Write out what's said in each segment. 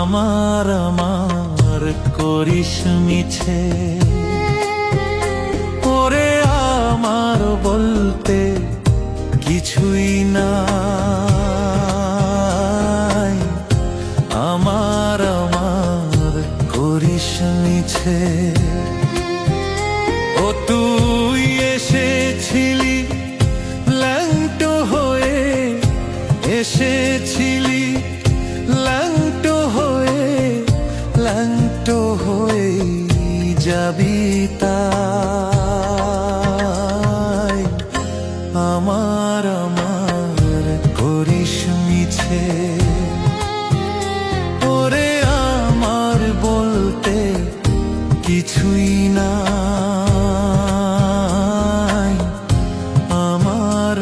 আমার করিস মিছে, ওরে আমার বলতে কিছুই নাই। আমার করিস মিছে। ও তুই এসেছিলি ল্যাংটো হয়ে, এসেছিলি ল্যাংটো হয়ে, ল্যাংটো হয়ে যাবি তাই। আমার করিস মিছে, ওরে আমার বলতে কিছুই নাই। আমার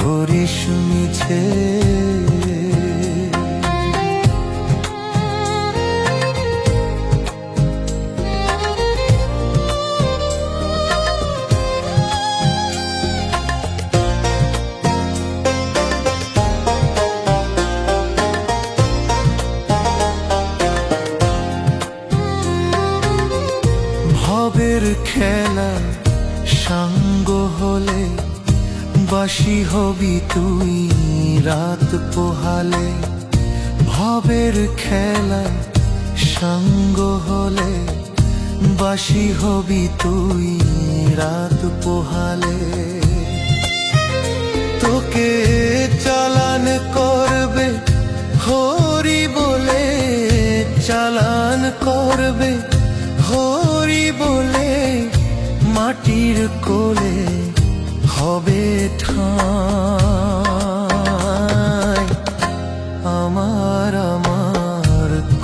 করিস মিছে। ভবের খেলা সাঙ্গ হলে বাসি হবি তুই রাত পোহালে। ভবের খেলা সাঙ্গ হলে বাসি হবি তুই রাত পোহালে। তোকে চালান করবে হরি বলে, চালান করবে হরি বলে, মাটির কোলে হবে ঠাঁই। আমার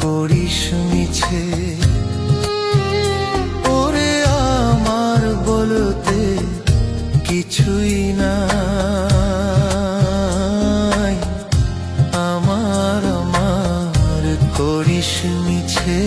করিস মিছে, ওরে আমার বলতে কিছুই নাই। আমার করিস মিছে।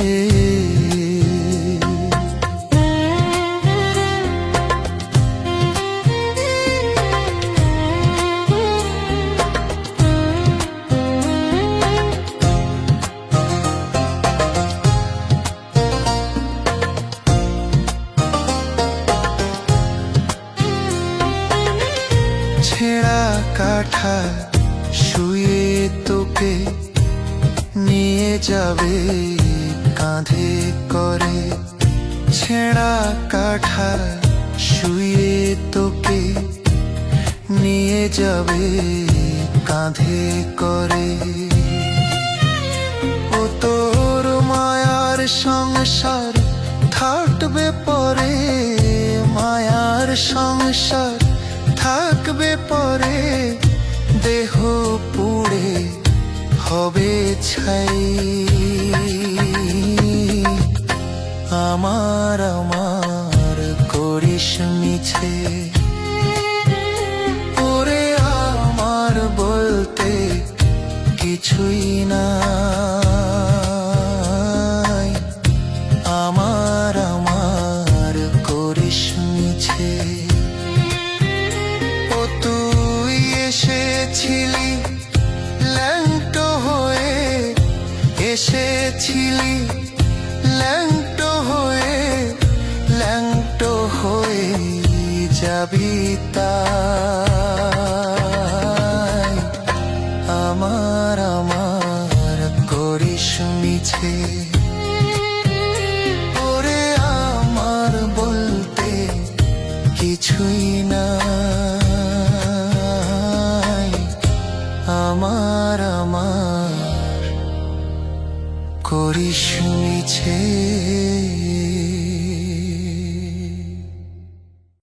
ছেঁড়া কাঠা শুয়ে তোকে নিয়ে যাবে কাঁধে করে। ছেঁড়া কাঠা শুয়ে তোকে নিয়ে যাবে কাঁধে করে। ও তোর মায়ার সংসার থাকবে পরে, মায়ার সংসার থাকবে পরে। দেহ পুড়ে হবে ছাই। আমার করিস মিছে, ওরে আমার বলতে কিছুই নাই। আমার করিস মিছে। ও তুই এসেছিলি ল্যাংটো হয়ে, এসেছিলি ল্যাংটো হয়ে, ল্যাংটো হয়ে যাবি তাই। আমার করিস মিছে, ওরে আমার বলতে কিছুই নাই। আমার করিস মিছে।